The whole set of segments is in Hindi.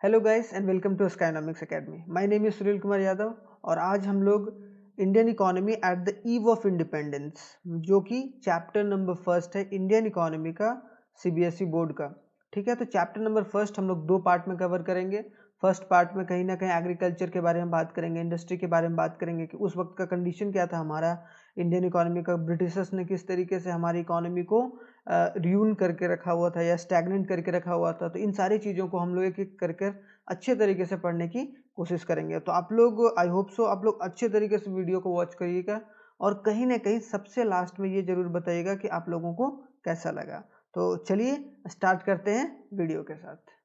Hello guys and welcome to Skynomics academy. My name is Sunil Kumar Yadav और आज हम लोग Indian economy at the eve of independence जो कि चैप्टर नंबर फर्स्ट है इंडियन इकोनॉमी का सीबीएसई बोर्ड का। ठीक है, तो चैप्टर नंबर फर्स्ट हम लोग दो पार्ट में कवर करेंगे। फर्स्ट पार्ट में कहीं ना कहीं एग्रीकल्चर के बारे में बात करेंगे, इंडस्ट्री के बारे में बात करेंगे कि उस वक्त का कंडीशन क्या था हमारा इंडियन इकोनॉमी का, ब्रिटिशर्स ने किस तरीके से हमारी इकोनॉमी को र्यून करके रखा हुआ था या स्टैग्नेंट करके रखा हुआ था। तो इन सारी चीज़ों को हम लोग एक एक करके अच्छे तरीके से पढ़ने की कोशिश करेंगे। तो आप लोग, आई होप सो, आप लोग अच्छे तरीके से वीडियो को वॉच करिएगा और कहीं ना कहीं सबसे लास्ट में ये जरूर बताइएगा कि आप लोगों को कैसा लगा। तो चलिए स्टार्ट करते हैं वीडियो के साथ।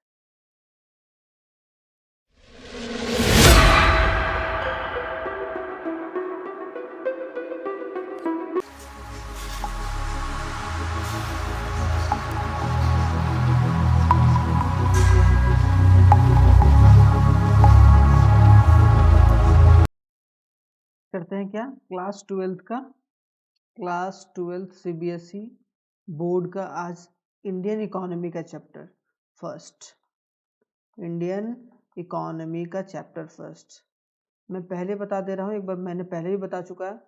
करते हैं क्या, क्लास ट्वेल्थ सीबीएसई बोर्ड का आज इंडियन इकोनॉमी का चैप्टर फर्स्ट, इंडियन इकोनॉमी का चैप्टर फर्स्ट। मैं पहले बता दे रहा हूँ, एक बार मैंने पहले भी बता चुका है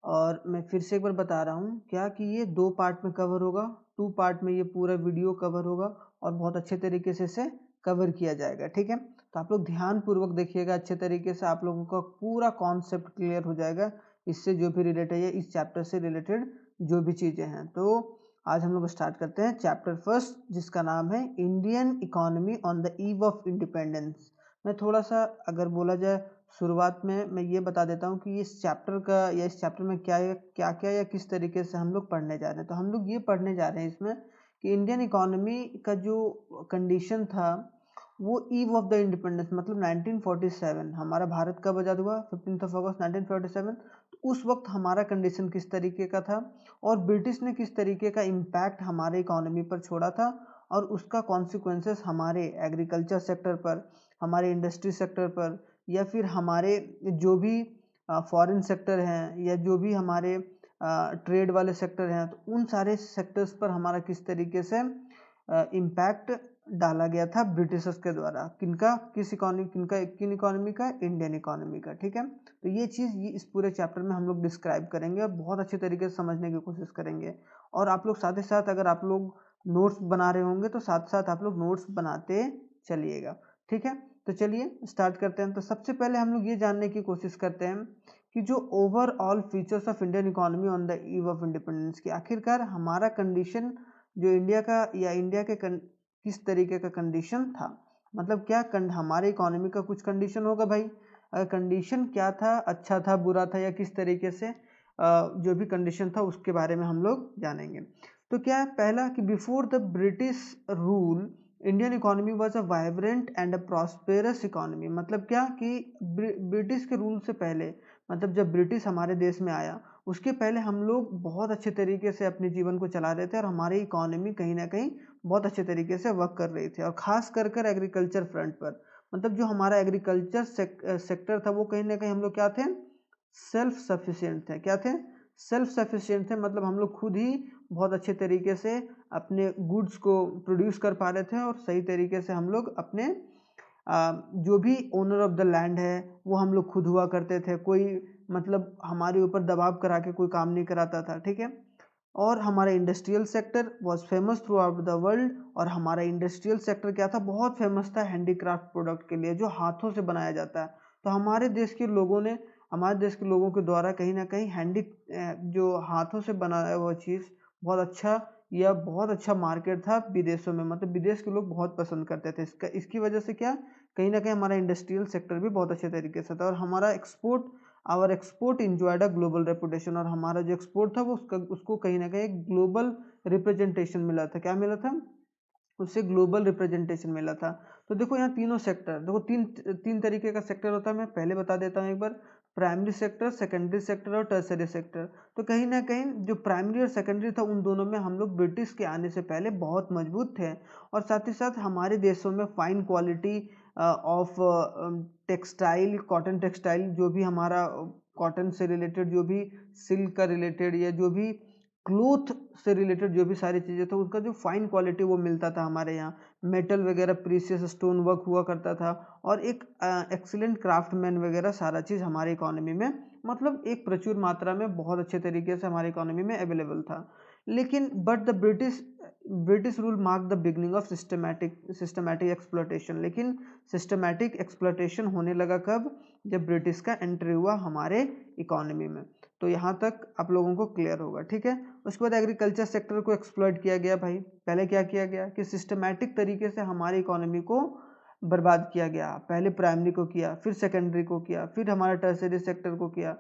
और मैं फिर से एक बार बता रहा हूँ क्या कि ये दो पार्ट में कवर होगा। टू पार्ट में ये पूरा वीडियो कवर होगा और बहुत अच्छे तरीके से इसे कवर किया जाएगा। ठीक है, तो आप लोग ध्यान पूर्वक देखिएगा अच्छे तरीके से, आप लोगों का पूरा कॉन्सेप्ट क्लियर हो जाएगा इससे जो भी रिलेटेड है, इस चैप्टर से रिलेटेड जो भी चीज़ें हैं। तो आज हम लोग स्टार्ट करते हैं चैप्टर फर्स्ट जिसका नाम है Indian economy on the eve of independence. मैं थोड़ा सा अगर बोला जाए शुरुआत में मैं ये बता देता हूँ कि इस चैप्टर का या इस चैप्टर में क्या क्या या किस तरीके से हम लोग पढ़ने जा रहे हैं। तो हम लोग ये पढ़ने जा रहे हैं इसमें कि इंडियन इकोनॉमी का जो कंडीशन था वो ईव ऑफ द इंडिपेंडेंस मतलब 1947, हमारा भारत कब आज़ाद हुआ, 15 अगस्त 1947। तो उस वक्त हमारा कंडीशन किस तरीके का था और ब्रिटिश ने किस तरीके का इम्पैक्ट हमारे इकोनॉमी पर छोड़ा था और उसका कॉन्सिक्वेंसेस हमारे एग्रीकल्चर सेक्टर पर, हमारे इंडस्ट्री सेक्टर पर या फिर हमारे जो भी फॉरेन सेक्टर हैं या जो भी हमारे ट्रेड वाले सेक्टर हैं, तो उन सारे सेक्टर्स पर हमारा किस तरीके से इम्पैक्ट डाला गया था ब्रिटिशर्स के द्वारा। किनका, किस इकोनॉमी, किन इकोनॉमी का, इंडियन इकोनॉमी का। ठीक है, तो ये चीज़ इस पूरे चैप्टर में हम लोग डिस्क्राइब करेंगे और बहुत अच्छे तरीके से समझने की कोशिश करेंगे। और आप लोग साथ ही साथ अगर आप लोग नोट्स बना रहे होंगे तो साथ साथ आप लोग नोट्स बनाते चलिएगा। ठीक है, तो चलिए स्टार्ट करते हैं। तो सबसे पहले हम लोग ये जानने की कोशिश करते हैं कि जो overall features of Indian economy on the eve of independence की, आखिरकार हमारा कंडीशन जो इंडिया का या इंडिया के किस तरीके का कंडीशन था, मतलब क्या हमारे इकोनॉमी का कुछ कंडीशन होगा भाई। कंडीशन क्या था, अच्छा था, बुरा था या किस तरीके से, जो भी कंडीशन था उसके बारे में हम लोग जानेंगे। तो क्या है, पहला कि before the British rule Indian economy was a vibrant and a prosperous economy. मतलब क्या कि ब्रिटिश के रूल से पहले, मतलब जब ब्रिटिश हमारे देश में आया उसके पहले हम लोग बहुत अच्छे तरीके से अपने जीवन को चला रहे थे और हमारी इकोनॉमी कहीं ना कहीं बहुत अच्छे तरीके से वर्क कर रही थी। और खास कर कर एग्रीकल्चर फ्रंट पर, मतलब जो हमारा एग्रीकल्चर सेक्टर था वो कहीं ना कहीं हम लोग क्या थे, सेल्फ सफिशिएंट थे। क्या थे, सेल्फ सफिशिएंट थे, मतलब हम लोग खुद ही बहुत अच्छे तरीके से अपने गुड्स को प्रोड्यूस कर पा रहे थे और सही तरीके से हम लोग अपने जो भी ओनर ऑफ द लैंड है वो हम लोग खुद हुआ करते थे। कोई मतलब हमारे ऊपर दबाव करा के कोई काम नहीं कराता था। ठीक है, और हमारा industrial sector was famous through out the world. और हमारा इंडस्ट्रियल सेक्टर क्या था, बहुत फेमस था हैंडीक्राफ्ट प्रोडक्ट के लिए जो हाथों से बनाया जाता है। तो हमारे देश के लोगों ने, हमारे देश के लोगों के द्वारा कहीं ना कहीं जो हाथों से बनाया हुआ चीज़ बहुत अच्छा या बहुत अच्छा मार्केट था विदेशों में, मतलब विदेश के लोग बहुत पसंद करते थे। इसकी वजह से क्या, कहीं ना कहीं हमारा इंडस्ट्रियल सेक्टर भी बहुत अच्छे तरीके से था और हमारा export, our export enjoyed a global reputation. और हमारा जो एक्सपोर्ट था वो उसको कहीं ना कहीं ग्लोबल रिप्रेजेंटेशन मिला था। क्या मिला था, उससे ग्लोबल रिप्रेजेंटेशन मिला था। तो देखो यहाँ तीनों सेक्टर, देखो तीन तीन तरीके का सेक्टर होता है। मैं पहले बता देता हूँ एक बार, प्राइमरी सेक्टर, सेकेंडरी सेक्टर और टर्सरी सेक्टर। तो कहीं ना कहीं जो प्राइमरी और सेकेंडरी था उन दोनों में हम लोग ब्रिटिश के आने से पहले बहुत मजबूत थे और साथ ही साथ हमारे देशों में fine quality of textile, cotton textile, जो भी हमारा कॉटन से रिलेटेड, जो भी सिल्क का रिलेटेड या जो भी क्लोथ से रिलेटेड जो भी सारी चीज़ें थे उसका जो फाइन क्वालिटी वो मिलता था हमारे यहाँ, मेटल वगैरह प्रीशियस स्टोन वर्क हुआ करता था, और एक एक्सीलेंट क्राफ्टमैन वगैरह सारा चीज़ हमारी इकोनॉमी में मतलब एक प्रचुर मात्रा में बहुत अच्छे तरीके से हमारी इकोनॉमी में अवेलेबल था। लेकिन but the British rule mark the beginning of systematic exploitation. लेकिन सिस्टमैटिक एक्सप्लॉयटेशन होने लगा कब? जब ब्रिटिश का एंट्री हुआ हमारे इकोनॉमी में। तो यहाँ तक आप लोगों को क्लियर होगा, ठीक है। उसके बाद एग्रीकल्चर सेक्टर को एक्सप्लॉइट किया गया भाई। पहले क्या किया गया कि सिस्टमैटिक तरीके से हमारी इकोनॉमी को बर्बाद किया गया। पहले प्राइमरी को किया, फिर सेकेंडरी को किया, फिर हमारा टर्सरी सेक्टर को किया।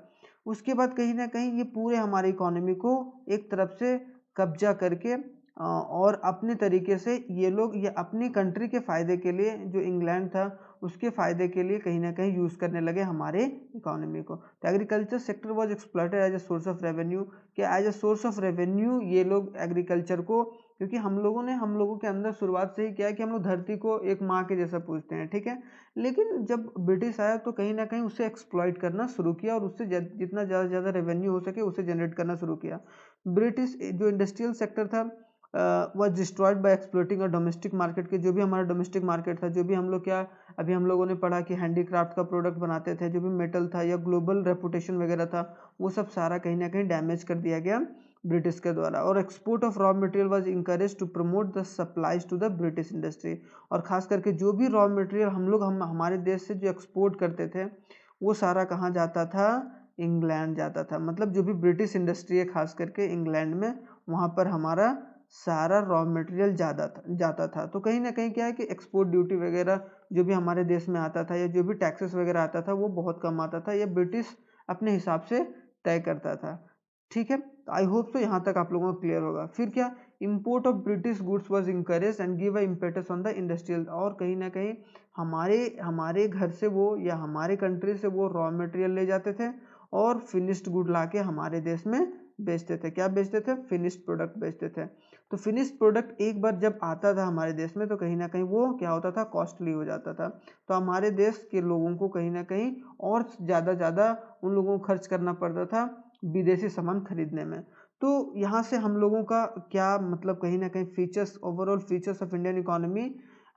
उसके बाद कहीं ना कहीं ये पूरे हमारे इकोनॉमी को एक तरफ से कब्जा करके और अपने तरीके से ये लोग ये अपनी कंट्री के फ़ायदे के लिए, जो इंग्लैंड था उसके फ़ायदे के लिए कहीं ना कहीं यूज़ करने लगे हमारे इकोनॉमी को। तो agriculture sector was exploited as a source of revenue. कि as a source of revenue ये लोग एग्रीकल्चर को, क्योंकि हम लोगों के अंदर शुरुआत से ही क्या है कि हम लोग धरती को एक माँ के जैसा पूछते हैं, ठीक है। लेकिन जब ब्रिटिश आया तो कहीं ना कहीं उसे एक्सप्लॉइट करना शुरू किया और उससे जितना ज़्यादा से ज़्यादा रेवेन्यू हो सके उसे जनरेट करना शुरू किया। ब्रिटिश जो इंडस्ट्रियल सेक्टर था was destroyed by exploiting a domestic market. के जो भी हमारा डोमेस्टिक मार्केट था, जो भी हम लोग क्या अभी हम लोगों ने पढ़ा कि हैंडीक्राफ्ट का प्रोडक्ट बनाते थे, जो भी मेटल था या ग्लोबल रेपुटेशन वगैरह था, वो सब सारा कहीं ना कहीं डैमेज कर दिया गया ब्रिटिश के द्वारा। और export of raw material was encourage to promote the supplies to the British industry. और खास करके जो भी रॉ मटेरियल हम हमारे देश से जो एक्सपोर्ट करते थे वो सारा कहाँ जाता था? इंग्लैंड जाता था। मतलब जो भी ब्रिटिश इंडस्ट्री है खास करके इंग्लैंड में, वहाँ पर हमारा सारा रॉ मटेरियल जाता था। तो कहीं ना कहीं क्या है कि एक्सपोर्ट ड्यूटी वगैरह जो भी हमारे देश में आता था या जो भी टैक्सेस वगैरह आता था वो बहुत कम आता था, या ब्रिटिश अपने हिसाब से तय करता था, ठीक है। आई होप सो यहाँ तक आप लोगों को क्लियर होगा। फिर क्या, import of British goods was encourage and give a impetus on the industrial. और कहीं ना कहीं हमारे हमारे घर से वो या हमारे कंट्री से वो रॉ मटेरियल ले जाते थे और फिनिश्ड गुड ला के हमारे देश में बेचते थे। क्या बेचते थे? फिनिश्ड प्रोडक्ट बेचते थे। तो फिनिश्ड प्रोडक्ट एक बार जब आता था हमारे देश में तो कहीं ना कहीं वो क्या होता था? कॉस्टली हो जाता था। तो हमारे देश के लोगों को कहीं ना कहीं और ज़्यादा उन लोगों को खर्च करना पड़ता था विदेशी सामान खरीदने में। तो यहाँ से हम लोगों का क्या मतलब, कहीं ना कहीं features, overall features of Indian economy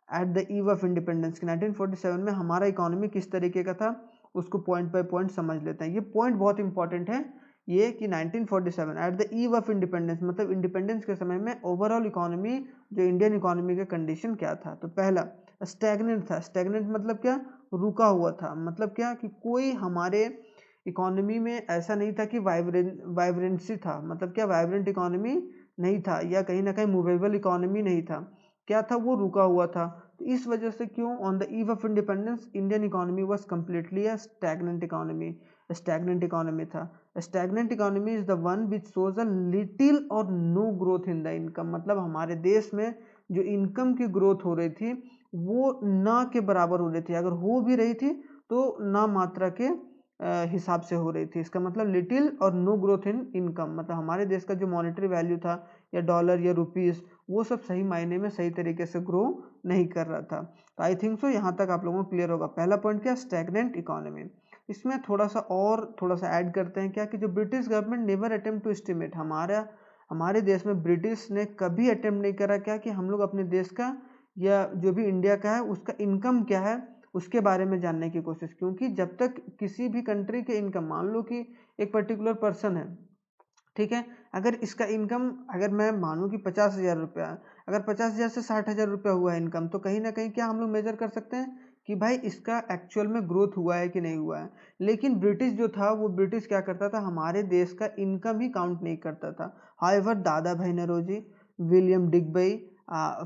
at the eve of independence. 1947 में हमारा इकोनॉमी किस तरीके का था उसको पॉइंट बाय पॉइंट समझ लेते हैं। ये पॉइंट बहुत इंपॉर्टेंट है ये कि 1947 eight the eve of independence, मतलब इंडिपेंडेंस के समय में ओवरऑल इकोनॉमी, जो इंडियन इकोनॉमी का कंडीशन क्या था? तो पहला स्टैग्नेंट था। स्टैग्नेंट मतलब क्या? रुका हुआ था। मतलब क्या कि कोई हमारे इकोनॉमी में ऐसा नहीं था कि वाइब्रेंसी था। मतलब क्या? वाइब्रेंट इकोनॉमी नहीं था, या कहीं ना कहीं मूवेबल इकोनॉमी नहीं था। क्या था? वो रुका हुआ था। तो इस वजह से क्यों on the eve of independence Indian economy was completely a stagnant economy. Stagnant economy था। Stagnant economy is the one which shows a little or no growth in the income. मतलब हमारे देश में जो इनकम की ग्रोथ हो रही थी वो ना के बराबर हो रही थी, अगर हो भी रही थी तो ना मात्रा के हिसाब से हो रही थी। इसका मतलब little or no growth in income. मतलब हमारे देश का जो मॉनेटरी वैल्यू था या डॉलर या रुपीस, वो सब सही मायने में सही तरीके से ग्रो नहीं कर रहा था। तो आई थिंक सो यहाँ तक आप लोगों को क्लियर होगा। पहला पॉइंट क्या? Stagnant economy. इसमें थोड़ा सा ऐड करते हैं क्या कि जो British government never attempt to estimate, हमारे देश में ब्रिटिश ने कभी अटेम्प्ट नहीं करा क्या कि हम लोग अपने देश का या जो भी इंडिया का है उसका इनकम क्या है उसके बारे में जानने की कोशिश। क्योंकि जब तक किसी भी कंट्री के इनकम, मान लो कि एक पर्टिकुलर पर्सन है, ठीक है, अगर इसका इनकम, अगर मैं मानूं कि 50,000 रुपया है, अगर 50,000 से 60,000 रुपया हुआ है इनकम, तो कहीं ना कहीं क्या हम लोग मेजर कर सकते हैं कि भाई इसका एक्चुअल में ग्रोथ हुआ है कि नहीं हुआ है। लेकिन ब्रिटिश जो था वो ब्रिटिश क्या करता था? हमारे देश का इनकम ही काउंट नहीं करता था। However Dadabhai Naoroji, William Digby,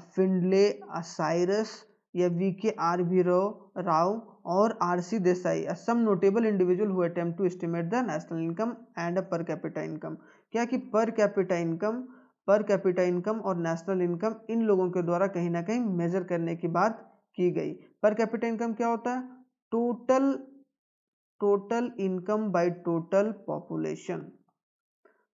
Findlay Shirras या वी आर भी राव और R Desai, some notable individual who attempt to estimate the national income and per capita income. क्या कि पर कैपिटा इनकम और नेशनल इनकम इन लोगों के द्वारा कहीं ना कहीं मेजर करने की बात की गई। पर कैपिटा इनकम क्या होता है? Total income by total population,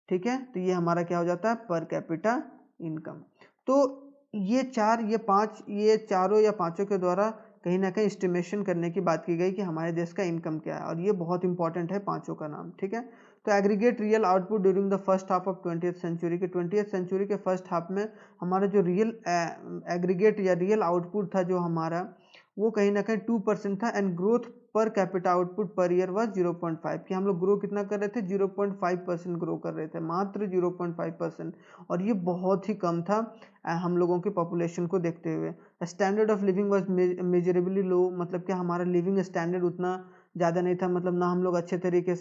ठीक है। तो ये हमारा क्या हो जाता है? पर कैपिटा इनकम। तो ये चारों या पांचों के द्वारा कहीं ना कहीं एस्टिमेशन करने की बात की गई कि हमारे देश का इनकम क्या है, और ये बहुत इंपॉर्टेंट है पांचों का नाम, ठीक है। तो aggregate real output during the first half of 20th century के 20th सेंचुरी के फर्स्ट हाफ में हमारा जो रियल एग्रीगेट या रियल आउटपुट था जो हमारा, वो कहीं ना कहीं 2% था। And growth per capita output per year was 0.5, कि हम लोग ग्रो कितना कर रहे थे, 0.5% ग्रो कर रहे थे, मात्र 0.5%। और ये बहुत ही कम था हम लोगों की पॉपुलेशन को देखते हुए। Standard of living was measurably low, मतलब कि हमारा लिविंग स्टैंडर्ड उतना ज़्यादा नहीं था, मतलब ना हम लोग अच्छे तरीके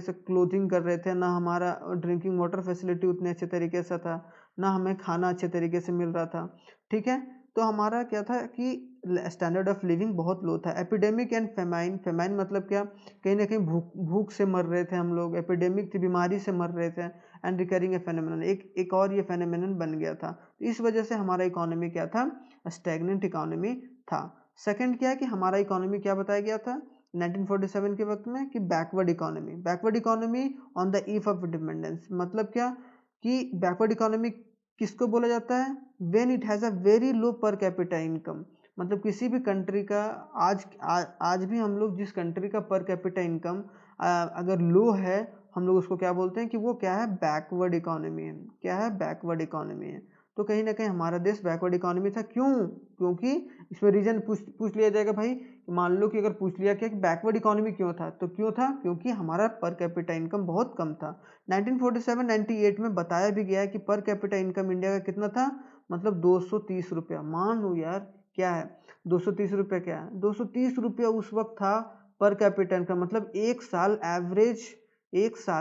से क्लोथिंग कर रहे थे, ना हमारा ड्रिंकिंग वाटर फैसिलिटी उतने अच्छे तरीके से था, ना हमें खाना अच्छे तरीके से मिल रहा था। ठीक है, तो हमारा क्या था कि स्टैंडर्ड ऑफ लिविंग बहुत लो था। एपिडेमिक एंड फेमाइन, फेमाइन मतलब क्या, कहीं ना कहीं भूख से मर रहे थे हम लोग, एपिडेमिक थी, बीमारी से मर रहे थे। एंड रिकरिंग ए फेनोमेनन, एक और ये फेनोमेनन बन गया था। इस वजह से हमारा इकोनॉमी क्या था, स्टैग्नेंट इकोनॉमी था। सेकंड क्या है कि हमारा इकोनॉमी क्या बताया गया था 1947 के वक्त में, कि backward economy on the if of independence. मतलब क्या कि बैकवर्ड इकोनॉमी किसको बोला जाता है, when it has a very low पर कैपिटा इनकम। मतलब किसी भी कंट्री का आज भी हम लोग जिस कंट्री का पर कैपिटा इनकम अगर लो है, हम लोग उसको क्या बोलते हैं कि वो क्या है, बैकवर्ड इकोनॉमी है। क्या है, बैकवर्ड इकोनॉमी है। तो कहीं ना कहीं हमारा देश बैकवर्ड इकोनॉमी था। क्यों, क्योंकि इसमें रीजन पूछ लिया जाएगा भाई, मान लो कि अगर पूछ लिया क्या कि बैकवर्ड इकोनॉमी क्यों था, तो क्यों था, क्योंकि हमारा पर कैपिटा इनकम बहुत कम था। 1947-98 में बताया भी गया है कि पर कैपिटा इनकम इंडिया का कितना था, मतलब 230 रुपया। मान लो यार, क्या है 230 रुपया, क्या है 230 रुपया उस वक्त था पर कैपिटा इनकम। मतलब एक साल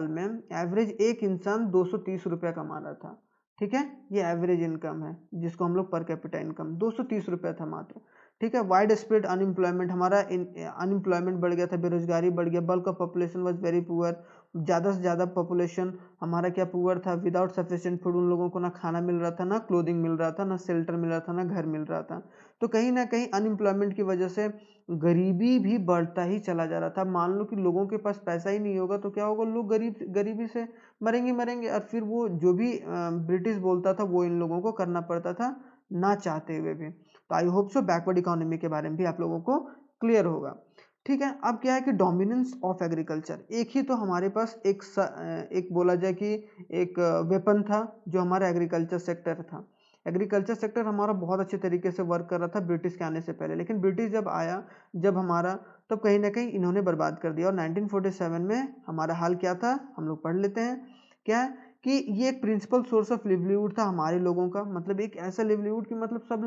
में एवरेज एक इंसान 230 रुपया कमा रहा था। ठीक है, ये एवरेज इनकम है जिसको हम लोग पर कैपिटा इनकम 230 रुपया था मात्र। ठीक है, वाइड स्प्रेड अनएम्प्लॉयमेंट, हमारा अनएम्प्लॉयमेंट बढ़ गया था, बेरोजगारी बढ़ गया। Bulk of population was very poor, ज़्यादा से ज़्यादा पॉपुलेशन हमारा क्या, पुअर था। विदाउट सफिशिएंट फूड, उन लोगों को ना खाना मिल रहा था, ना क्लोथिंग मिल रहा था, ना शेल्टर मिल रहा था, ना घर मिल रहा था। तो कहीं ना कहीं अनएम्प्लॉयमेंट की वजह से गरीबी भी बढ़ता ही चला जा रहा था। मान लो कि लोगों के पास पैसा ही नहीं होगा तो क्या होगा, लोग गरीबी से मरेंगे। और फिर वो जो भी ब्रिटिश बोलता था वो इन लोगों को करना पड़ता था, ना चाहते हुए भी। तो I hope so backward economy के बारे में भी आप लोगों को क्लियर होगा। ठीक है, अब क्या है कि डोमिनेंस ऑफ एग्रीकल्चर। एक ही तो हमारे पास एक बोला जाए कि एक वेपन था जो हमारा एग्रीकल्चर सेक्टर था। एग्रीकल्चर सेक्टर हमारा बहुत अच्छे तरीके से वर्क कर रहा था ब्रिटिश के आने से पहले, लेकिन ब्रिटिश जब आया, जब हमारा, तब कहीं ना कहीं इन्होंने बर्बाद कर दिया। और 1947 में हमारा हाल क्या था, हम लोग पढ़ लेते हैं। क्या है कि ये एक प्रिंसिपल सोर्स ऑफ लिवलीहुड था हमारे लोगों का। मतलब एक ऐसा लिवलीहुड कि मतलब सब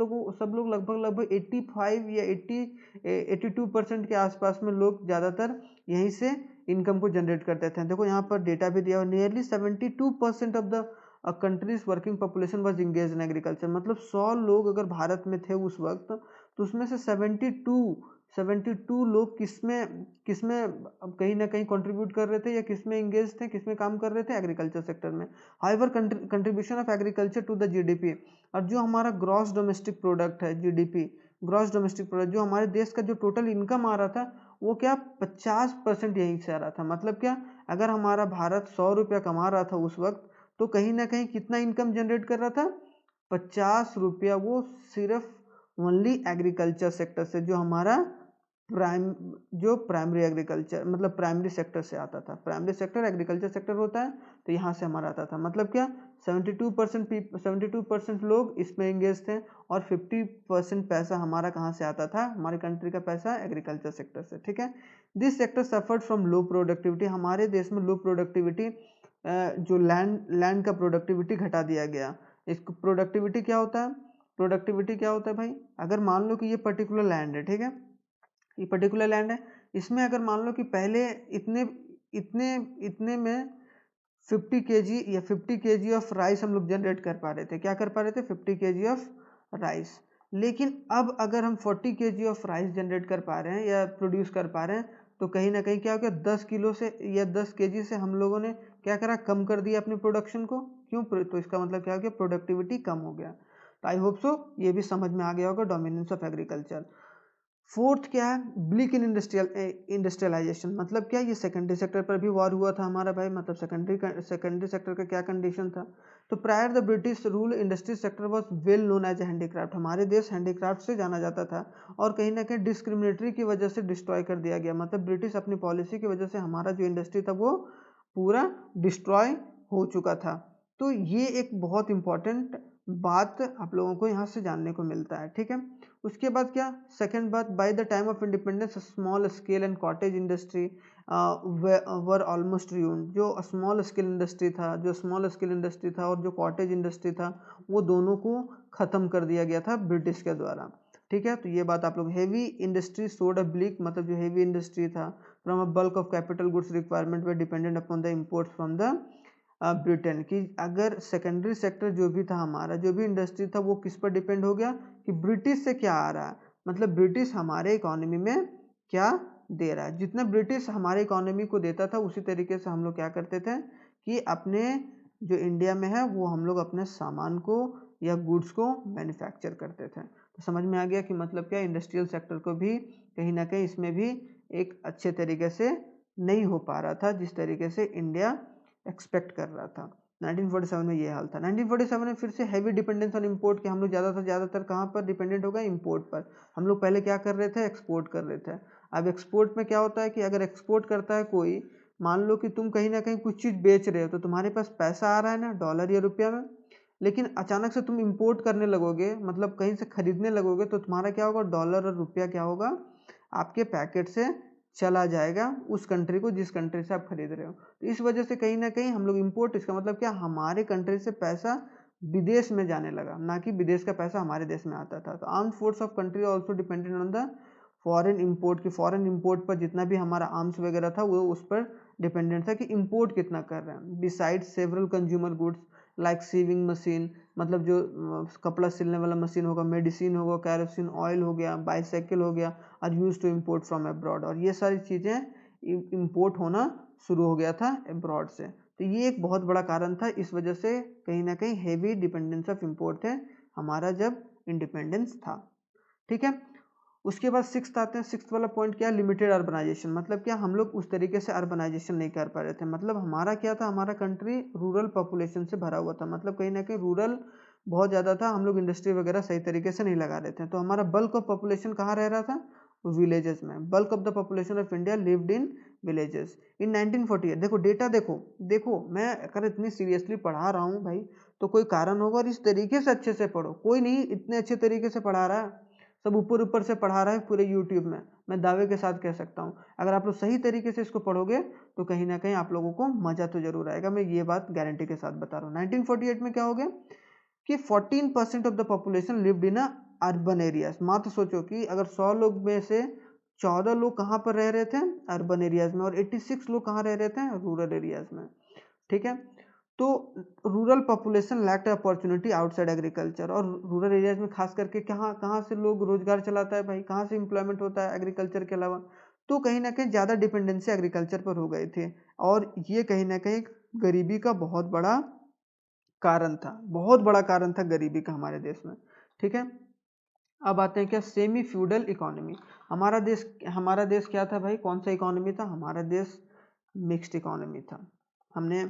लोग लगभग 85 या 82% के आसपास में लोग ज़्यादातर यहीं से इनकम को जनरेट करते थे। देखो यहाँ पर डेटा भी दिया, और nearly 72% of the countries working population was engage in agriculture. मतलब 100 लोग अगर भारत में थे उस वक्त, तो उसमें से 72 लोग किसमें अब कहीं ना कहीं कंट्रीब्यूट कर रहे थे, या किसमें इंगेज थे, किसमें काम कर रहे थे, एग्रीकल्चर सेक्टर में। However contribution of agriculture to the GDP, और जो हमारा ग्रॉस डोमेस्टिक प्रोडक्ट है, जीडीपी, ग्रॉस डोमेस्टिक प्रोडक्ट, जो हमारे देश का जो टोटल इनकम आ रहा था, वो क्या 50% यहीं से आ रहा था। मतलब क्या, अगर हमारा भारत 100 रुपया कमा रहा था उस वक्त, तो कहीं ना कहीं कितना इनकम जनरेट कर रहा था, 50 रुपया। वो सिर्फ ओनली एग्रीकल्चर सेक्टर से, जो हमारा प्राइमरी एग्रीकल्चर, मतलब प्राइमरी सेक्टर से आता था। प्राइमरी सेक्टर एग्रीकल्चर सेक्टर होता है, तो यहाँ से हमारा आता था। मतलब क्या, 72% लोग इसमें एंगेज थे, और 50% पैसा हमारा कहाँ से आता था, हमारी कंट्री का पैसा एग्रीकल्चर सेक्टर से। ठीक है, this sector suffered from low productivity. हमारे देश में लो प्रोडक्टिविटी, जो लैंड का प्रोडक्टिविटी घटा दिया गया। इसको प्रोडक्टिविटी क्या होता है, प्रोडक्टिविटी क्या होता है भाई, अगर मान लो कि ये पर्टिकुलर लैंड है, ठीक है, ये पर्टिकुलर लैंड है, इसमें अगर मान लो कि पहले इतने इतने इतने में 50 kg या 50 kg ऑफ राइस हम लोग जनरेट कर पा रहे थे। क्या कर पा रहे थे, 50 kg ऑफ राइस। लेकिन अब अगर हम 40 kg ऑफ राइस जनरेट कर पा रहे हैं या प्रोड्यूस कर पा रहे हैं, तो कहीं ना कहीं क्या हो गया, 10 किलो से या 10 kg से हम लोगों ने क्या करा, कम कर दिया अपनी प्रोडक्शन को। क्यों, तो इसका मतलब क्या हो गया, प्रोडक्टिविटी कम हो गया। तो आई होप सो ये भी समझ में आ गया होगा डोमिनेंस ऑफ एग्रीकल्चर। फोर्थ क्या है, ब्लिक इन इंडस्ट्रियलाइजेशन। मतलब क्या, ये सेकेंडरी सेक्टर पर भी वॉर हुआ था हमारा भाई। मतलब सेकेंडरी सेक्टर का क्या कंडीशन था, तो prior the British rule industry sector was well known as handicraft. हमारे देश हैंडीक्राफ्ट से जाना जाता था, और कहीं ना कहीं डिस्क्रिमिनेटरी की वजह से डिस्ट्रॉय कर दिया गया। मतलब ब्रिटिश अपनी पॉलिसी की वजह से हमारा जो इंडस्ट्री था वो पूरा डिस्ट्रॉय हो चुका था। तो ये एक बहुत इंपॉर्टेंट बात आप लोगों को यहाँ से जानने को मिलता है, ठीक है। उसके बाद क्या, सेकंड बात, by the time of independence small scale and cottage industry were almost ruined। जो स्मॉल स्केल इंडस्ट्री था, और जो कॉटेज इंडस्ट्री था, वो दोनों को ख़त्म कर दिया गया था ब्रिटिश के द्वारा, ठीक है। तो ये बात आप लोग, हेवी इंडस्ट्री सोड अ ब्लिक, मतलब जो हेवी इंडस्ट्री था, from a bulk of capital goods requirement way dependent upon the imports from the Britain. कि अगर सेकेंडरी सेक्टर जो भी था हमारा, जो भी इंडस्ट्री था, वो किस पर डिपेंड हो गया कि ब्रिटिश से क्या आ रहा है, मतलब ब्रिटिश हमारे इकोनॉमी में क्या दे रहा है। जितना ब्रिटिश हमारे इकोनॉमी को देता था उसी तरीके से हम लोग क्या करते थे कि अपने जो इंडिया में है वो हम लोग अपने सामान को या गुड्स को मैन्युफैक्चर करते थे। तो समझ में आ गया कि मतलब क्या, इंडस्ट्रियल सेक्टर को भी कहीं ना कहीं इसमें भी एक अच्छे तरीके से नहीं हो पा रहा था जिस तरीके से इंडिया एक्सपेक्ट कर रहा था। 1947 में ये हाल था। 1947 में फिर से हैवी डिपेंडेंस ऑन इंपोर्ट के, हम लोग ज़्यादातर कहाँ पर डिपेंडेंट हो गए, इंपोर्ट पर। हम लोग पहले क्या कर रहे थे, एक्सपोर्ट कर रहे थे। अब एक्सपोर्ट में क्या होता है कि अगर एक्सपोर्ट करता है कोई, मान लो कि तुम कहीं ना कहीं कुछ चीज़ बेच रहे हो, तो तुम्हारे पास पैसा आ रहा है ना डॉलर या रुपया में, लेकिन अचानक से तुम इंपोर्ट करने लगोगे, मतलब कहीं से खरीदने लगोगे, तो तुम्हारा क्या होगा, डॉलर और रुपया क्या होगा, आपके पैकेट से चला जाएगा उस कंट्री को जिस कंट्री से आप खरीद रहे हो। तो इस वजह से कहीं ना कहीं हम लोग इंपोर्ट, इसका मतलब क्या, हमारे कंट्री से पैसा विदेश में जाने लगा, ना कि विदेश का पैसा हमारे देश में आता था। तो armed force of country also dependent on the foreign import, की फॉरेन इंपोर्ट पर जितना भी हमारा आर्म्स वगैरह था वो उस पर डिपेंडेंट था कि इंपोर्ट कितना कर रहे हैं। Besides several consumer goods like sewing machine, मतलब जो कपड़ा सिलने वाला मशीन होगा, मेडिसिन होगा, कैरोसिन ऑयल हो गया, बाईसाइकिल हो गया, are used to import from abroad. और ये सारी चीज़ें इम्पोर्ट होना शुरू हो गया था अब्रॉड से। तो ये एक बहुत बड़ा कारण था, इस वजह से कहीं ना कहीं हेवी डिपेंडेंस ऑफ इम्पोर्ट थे हमारा जब इंडिपेंडेंस था, ठीक है। उसके बाद सिक्स्थ आते हैं। सिक्स्थ वाला पॉइंट क्या है, लिमिटेड अर्बनाइजेशन। मतलब क्या, हम लोग उस तरीके से अर्बनाइजेशन नहीं कर पा रहे थे। मतलब हमारा क्या था, हमारा कंट्री रूरल पॉपुलेशन से भरा हुआ था, मतलब कहीं ना कहीं रूरल बहुत ज़्यादा था। हम लोग इंडस्ट्री वगैरह सही तरीके से नहीं लगा रहे थे, तो हमारा बल्क ऑफ पॉपुलेशन कहाँ रह रहा था, विलेजेस में। Bulk of the population of India lived in villages in 1948। देखो डेटा, देखो मैं अगर इतनी सीरियसली पढ़ा रहा हूँ भाई, तो कोई कारण होगा, और इस तरीके से अच्छे से पढ़ो। कोई नहीं इतने अच्छे तरीके से पढ़ा रहा है, सब ऊपर ऊपर से पढ़ा रहा है पूरे यूट्यूब में, मैं दावे के साथ कह सकता हूँ। अगर आप लोग सही तरीके से इसको पढ़ोगे तो कहीं ना कहीं आप लोगों को मजा तो जरूर आएगा, मैं ये बात गारंटी के साथ बता रहा हूँ। 1948 में क्या हो गया कि 14% of the population lived in urban areas. मात्र सोचो कि अगर 100 लोग में से 14 लोग कहाँ पर रह रहे थे, अर्बन एरियाज में, और 86 लोग कहाँ रह रहे थे, रूरल एरियाज में, ठीक है। तो rural population lacked opportunity outside agriculture. और रूरल एरियाज में खास करके कहाँ कहाँ से लोग रोजगार चलाता है भाई, कहाँ से एम्प्लॉयमेंट होता है एग्रीकल्चर के अलावा, तो कहीं ना कहीं ज़्यादा डिपेंडेंसी एग्रीकल्चर पर हो गए थे। और ये कहीं ना कहीं गरीबी का बहुत बड़ा कारण था, बहुत बड़ा कारण था गरीबी का हमारे देश में, ठीक है। अब आते हैं क्या, सेमी फ्यूडल इकोनॉमी। हमारा देश क्या था भाई, कौन सा इकोनॉमी था, हमारा देश मिक्स्ड इकोनॉमी था। हमने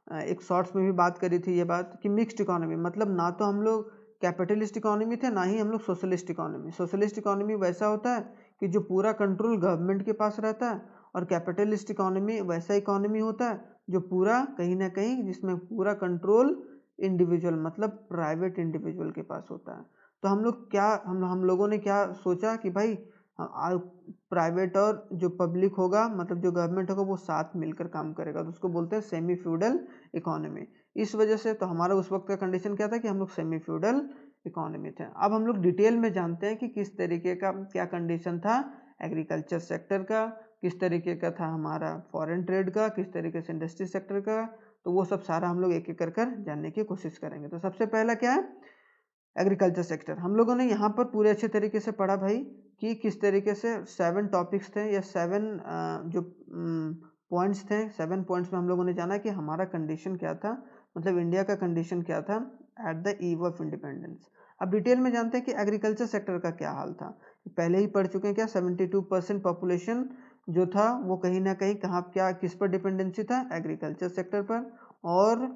एक शॉर्ट्स में भी बात करी थी ये बात कि मिक्स्ड इकोनॉमी मतलब ना तो हम लोग कैपिटलिस्ट इकोनॉमी थे, ना ही हम लोग सोशलिस्ट इकोनॉमी। सोशलिस्ट इकोनॉमी वैसा होता है कि जो पूरा कंट्रोल गवर्नमेंट के पास रहता है, और कैपिटलिस्ट इकोनॉमी वैसा इकोनॉमी होता है जो पूरा कहीं ना कहीं जिसमें पूरा कंट्रोल इंडिविजुअल मतलब प्राइवेट इंडिविजुअल के पास होता है। तो हम लोग क्या, हम लोगों ने क्या सोचा कि भाई प्राइवेट और जो पब्लिक होगा, मतलब जो गवर्नमेंट होगा, वो साथ मिलकर काम करेगा, तो उसको बोलते हैं सेमी फ्यूडल इकोनॉमी। इस वजह से तो हमारा उस वक्त का कंडीशन क्या था कि हम लोग सेमी फ्यूडल इकोनॉमी थे। अब हम लोग डिटेल में जानते हैं कि किस तरीके का क्या कंडीशन था एग्रीकल्चर सेक्टर का, किस तरीके का था हमारा फॉरेन ट्रेड का, किस तरीके से इंडस्ट्री सेक्टर का। तो वो सब सारा हम लोग एक एक कर जानने की कोशिश करेंगे। तो सबसे पहला क्या है, एग्रीकल्चर सेक्टर। हम लोगों ने यहाँ पर पूरे अच्छे तरीके से पढ़ा भाई कि किस तरीके से 7 टॉपिक्स थे या 7 जो पॉइंट्स थे। 7 पॉइंट्स में हम लोगों ने जाना कि हमारा कंडीशन क्या था, मतलब इंडिया का कंडीशन क्या था eight the eve of independence. अब डिटेल में जानते हैं कि एग्रीकल्चर सेक्टर का क्या हाल था। पहले ही पढ़ चुके हैं क्या, 72% पॉपुलेशन जो था वो कहीं ना कहीं कहाँ क्या किस पर डिपेंडेंसी था, एग्रीकल्चर सेक्टर पर। और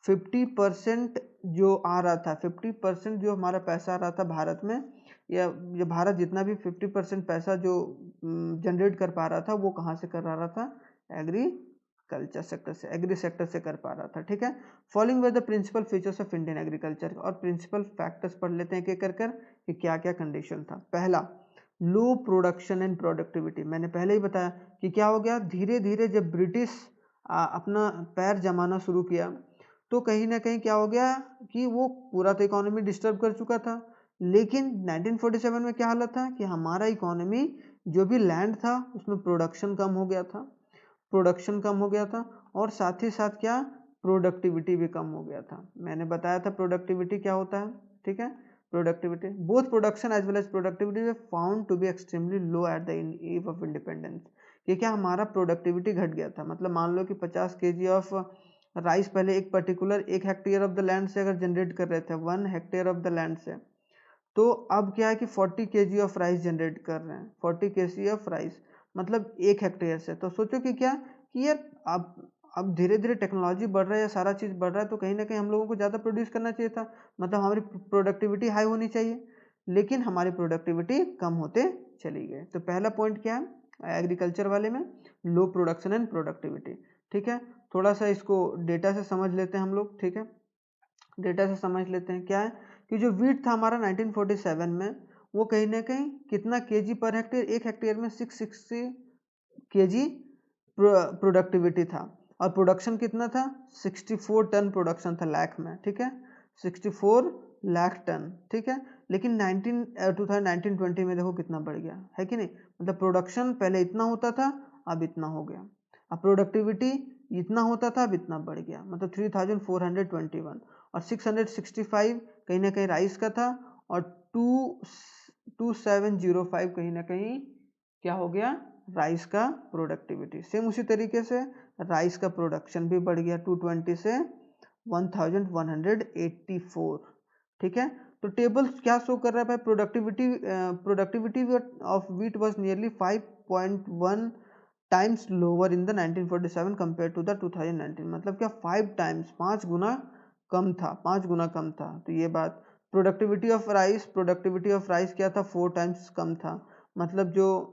50% जो आ रहा था, 50% जो हमारा पैसा आ रहा था भारत में, या जो भारत जितना भी 50% पैसा जो जनरेट कर पा रहा था, वो कहाँ से कर रहा था, एग्रीकल्चर कल्चर सेक्टर से, एग्री सेक्टर से कर पा रहा था। ठीक है, following were the principal features of Indian agriculture, और प्रिंसिपल फैक्टर्स पढ़ लेते हैं एक एक कर कि क्या क्या कंडीशन था। पहला, लो प्रोडक्शन एंड प्रोडक्टिविटी। मैंने पहले ही बताया कि क्या हो गया, धीरे धीरे जब ब्रिटिश अपना पैर जमाना शुरू किया तो कहीं ना कहीं क्या हो गया कि वो पूरा तो इकोनॉमी डिस्टर्ब कर चुका था, लेकिन 1947 में क्या हालत था कि हमारा इकोनॉमी जो भी लैंड था उसमें प्रोडक्शन कम हो गया था, प्रोडक्शन कम हो गया था, और साथ ही साथ क्या, प्रोडक्टिविटी भी कम हो गया था। मैंने बताया था प्रोडक्टिविटी क्या होता है। ठीक है, productivity, both production as well as productivity were found to be extremely low at the eve of independence. कि क्या हमारा प्रोडक्टिविटी घट गया था, मतलब मान लो कि 50 केजी ऑफ राइस पहले एक particular 1 hectare of the land से अगर जनरेट कर रहे थे, 1 हेक्टेयर ऑफ द लैंड से, तो अब क्या है कि 40 केजी ऑफ राइस जनरेट कर रहे हैं, 40 केजी ऑफ राइस मतलब 1 हेक्टेयर से। तो सोचो कि क्या कि यार अब धीरे धीरे टेक्नोलॉजी बढ़ रहा है या सारा चीज़ बढ़ रहा है, तो कहीं ना कहीं हम लोगों को ज़्यादा प्रोड्यूस करना चाहिए था, मतलब हमारी प्रोडक्टिविटी हाई होनी चाहिए, लेकिन हमारी प्रोडक्टिविटी कम होते चली गई। तो पहला पॉइंट क्या है एग्रीकल्चर वाले में, लो प्रोडक्शन एंड प्रोडक्टिविटी। ठीक है, थोड़ा सा इसको डेटा से समझ लेते हैं हम लोग। ठीक है, डेटा से समझ लेते हैं। क्या है कि जो वीट था हमारा 1947 में, वो कहीं ना कहीं कितना केजी पर हेक्टेयर, 1 हेक्टेयर में 660 केजी प्रोडक्टिविटी था, और प्रोडक्शन कितना था, 64 टन प्रोडक्शन था लाख में। ठीक है, 64 लाख टन। ठीक है, लेकिन 2019-20 में देखो कितना बढ़ गया है कि नहीं, मतलब प्रोडक्शन पहले इतना होता था अब इतना हो गया, अब प्रोडक्टिविटी इतना होता था अब इतना बढ़ गया, मतलब 3421, और 665 कहीं ना कहीं राइस का था, और 2705 कहीं ना कहीं क्या हो गया, राइस का प्रोडक्टिविटी। सेम उसी तरीके से राइस का प्रोडक्शन भी बढ़ गया 220 से 1184। ठीक है, तो टेबल क्या शो कर रहा है भाई, productivity of wheat was nearly 5.1 times lower in the 1947 compare to the 2019, मतलब क्या 5 टाइम्स, 5 गुना कम था, 5 गुना कम था। तो ये बात, प्रोडक्टिविटी ऑफ राइस क्या था, 4 टाइम्स कम था, मतलब जो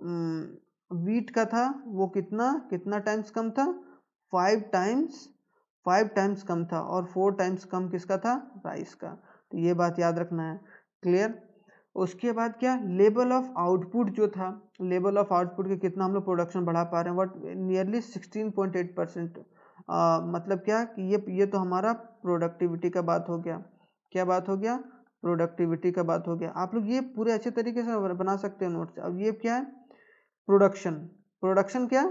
वीट का था वो कितना कितना टाइम्स कम था, 5 टाइम्स कम था, और 4 टाइम्स कम किसका था, राइस का। तो ये बात याद रखना है। क्लियर। उसके बाद क्या, लेवल ऑफ आउटपुट जो था, लेवल ऑफ आउटपुट के कितना हम लोग प्रोडक्शन बढ़ा पा रहे हैं, वट नियरली 16.8%। मतलब क्या कि ये तो हमारा प्रोडक्टिविटी का बात हो गया। क्या बात हो गया, प्रोडक्टिविटी का बात हो गया। आप लोग ये पूरे अच्छे तरीके से बना सकते हो नोट्स। अब ये क्या है, प्रोडक्शन, प्रोडक्शन क्या,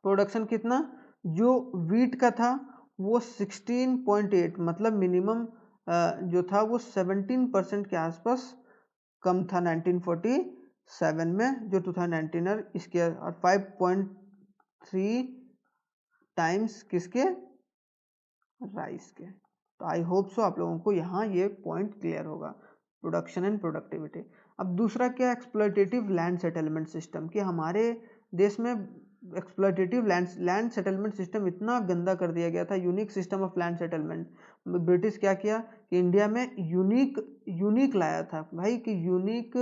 प्रोडक्शन कितना, जो वीट का था वो 16.8, मतलब मिनिमम जो था वो 17% के आसपास कम था 1947 में, जो 2019 है इसके, और 5.3 टाइम्स किसके, राइस के। तो आई होप सो आप लोगों को यहाँ ये पॉइंट क्लियर होगा, प्रोडक्शन एंड प्रोडक्टिविटी। अब दूसरा क्या, एक्सप्लॉयटेटिव लैंड सेटलमेंट सिस्टम, कि हमारे देश में एक्सप्लॉयटेटिव लैंड सेटलमेंट सिस्टम इतना गंदा कर दिया गया था, unique system of land settlement. British क्या किया कि इंडिया में यूनिक लाया था भाई, कि यूनिक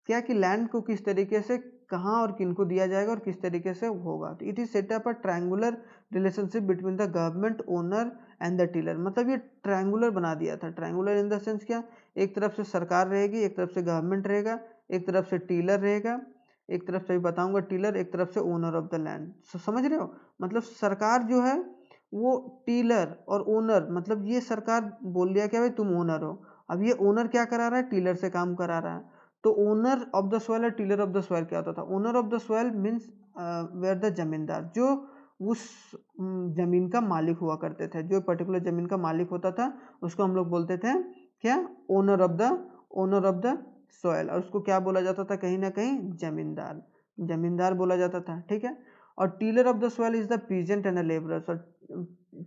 क्या कि लैंड को किस तरीके से कहाँ और किनको दिया जाएगा और किस तरीके से होगा। तो it is set up a triangular relationship between the government owner and the tiller, मतलब ये ट्रायंगुलर बना दिया था। ट्रायंगुलर इन द सेंस क्या, एक तरफ से सरकार रहेगी, एक तरफ से गवर्नमेंट रहेगा, एक तरफ से टीलर रहेगा, एक तरफ से बताऊंगा टीलर, एक तरफ से ओनर ऑफ द लैंड। समझ रहे हो, मतलब सरकार जो है वो टीलर और ओनर, मतलब ये सरकार बोल दिया क्या भाई तुम ओनर हो, अब ये ओनर क्या करा रहा है, टीलर से काम करा रहा है। तो ओनर ऑफ द सॉइल और टीलर ऑफ द सॉइल क्या होता था, owner of the soil means were the zamindar, जो उस जमीन का मालिक हुआ करते थे, जो पर्टिकुलर जमीन का मालिक होता था उसको हम लोग बोलते थे क्या, ओनर ऑफ द सॉइल, और उसको क्या बोला जाता था, कहीं ना कहीं जमींदार बोला जाता था। ठीक है, और tiller of the soil is the peasant and labourers. और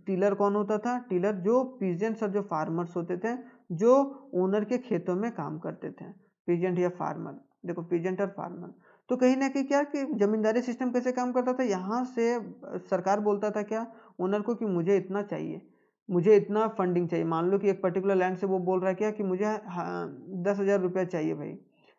टीलर कौन होता था, टीलर जो पीजेंट्स और जो फार्मर्स होते थे, जो ओनर के खेतों में काम करते थे, पीजेंट या फार्मर। देखो पीजेंट और फार्मर, तो कहीं ना कहीं क्या कि जमींदारी सिस्टम कैसे काम करता था, यहाँ से सरकार बोलता था क्या ओनर को कि मुझे इतना चाहिए, मुझे इतना फंडिंग चाहिए। मान लो कि एक पर्टिकुलर लैंड से वो बोल रहा है क्या कि मुझे 10,000 रुपया चाहिए भाई,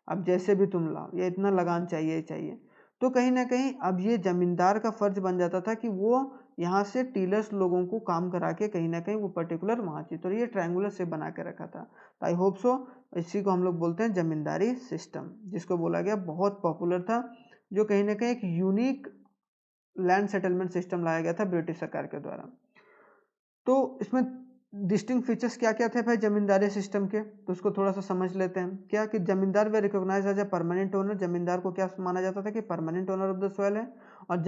अब जैसे भी तुम लाओ, या इतना लगान चाहिए। तो कहीं ना कहीं अब ये जमींदार का फर्ज बन जाता था कि वो यहाँ से टीलर्स लोगों को काम करा के कहीं ना कहीं वो पर्टिकुलर वहाँ चीज, तो ये ट्रायंगुलर शेप बना के रखा था। तो आई होप सो इसी को हम लोग बोलते हैं जमींदारी सिस्टम, जिसको बोला गया बहुत पॉपुलर था, जो कहीं ना कहीं एक यूनिक लैंड सेटलमेंट सिस्टम लाया गया था ब्रिटिश सरकार के द्वारा। तो इसमें डिस्टिंक्ट फीचर्स क्या क्या थे भाई जमींदारी सिस्टम के, तो उसको थोड़ा सा समझ लेते हैं। क्या कि जमींदार वे recognise as a permanent owner, zamindar को क्या माना जाता था कि permanent owner of the soil है। और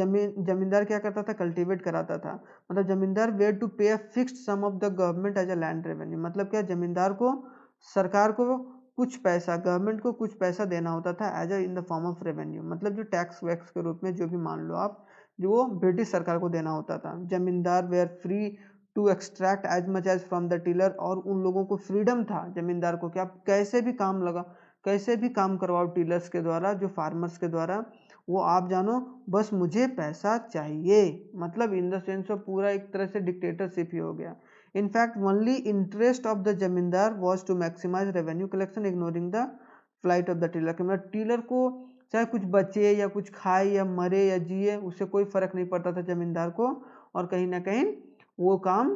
जमींदार क्या करता था, कल्टीवेट कराता था। मतलब जमींदार were to pay a fixed sum of the government as a land revenue, मतलब क्या जमींदार को सरकार को कुछ पैसा, गवर्नमेंट को कुछ पैसा देना होता था as a in the form of revenue, मतलब जो टैक्स वैक्स के रूप में जो भी मान लो आप, जो वो ब्रिटिश सरकार को देना होता था। Zamindar were free to extract as much as from the tiller, और उन लोगों को फ्रीडम था जमींदार को कि आप कैसे भी काम लगा, कैसे भी काम करवाओ टीलर्स के द्वारा, जो फार्मर्स के द्वारा, वो आप जानो बस मुझे पैसा चाहिए। मतलब इन द सेंस ऑफ पूरा एक तरह से डिक्टेटरशिप ही हो गया। In fact only interest of the zamindar was to maximise revenue collection ignoring the flight of the tiller, मतलब टीलर को चाहे कुछ बचे या कुछ खाए या मरे या जिए, उससे कोई फर्क नहीं पड़ता था जमींदार को, और कहीं ना कहीं वो काम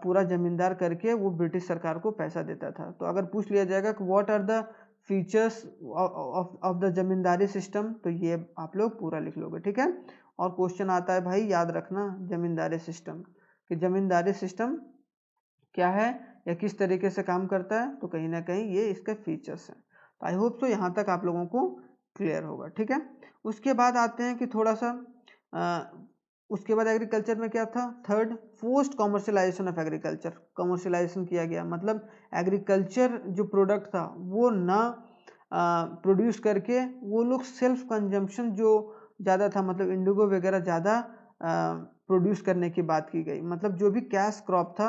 पूरा जमींदार करके वो ब्रिटिश सरकार को पैसा देता था। तो अगर पूछ लिया जाएगा कि what are the features of the zamindari system, तो ये आप लोग पूरा लिख लोगे, ठीक है। और क्वेश्चन आता है भाई, याद रखना जमींदारी सिस्टम, कि जमींदारी सिस्टम क्या है या किस तरीके से काम करता है, तो कहीं ना कहीं ये इसके फीचर्स हैं। तो आई होप सो यहाँ तक आप लोगों को क्लियर होगा, ठीक है। उसके बाद आते हैं कि थोड़ा सा उसके बाद एग्रीकल्चर में क्या था, third forced commercialisation of agriculture, commercialisation किया गया, मतलब एग्रीकल्चर जो प्रोडक्ट था वो ना प्रोड्यूस करके वो लोग सेल्फ कंजम्पशन जो ज़्यादा था, मतलब इंडिगो वगैरह ज़्यादा प्रोड्यूस करने की बात की गई, मतलब जो भी कैश क्रॉप था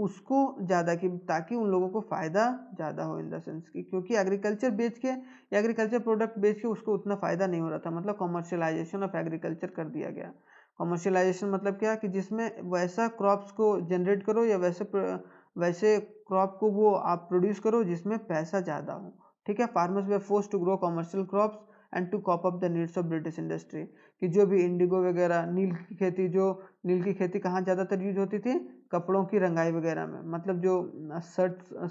उसको ज़्यादा की, ताकि उन लोगों को फ़ायदा ज़्यादा हो, इन द सेंस की, क्योंकि एग्रीकल्चर बेच के या एग्रीकल्चर प्रोडक्ट बेच के उसको उतना फ़ायदा नहीं हो रहा था, मतलब कॉमर्शियलाइजेशन ऑफ एग्रीकल्चर कर दिया गया। कॉमर्शियलाइजेशन मतलब क्या कि जिसमें वैसा क्रॉप्स को जनरेट करो या वैसे क्रॉप को वो आप प्रोड्यूस करो जिसमें पैसा ज़्यादा हो, ठीक है। Farmers were forced to grow commercial crops and to cope up the needs of British industry, कि जो भी इंडिगो वगैरह, नील की खेती, जो नील की खेती कहाँ ज़्यादातर यूज होती थी, कपड़ों की रंगाई वगैरह में, मतलब जो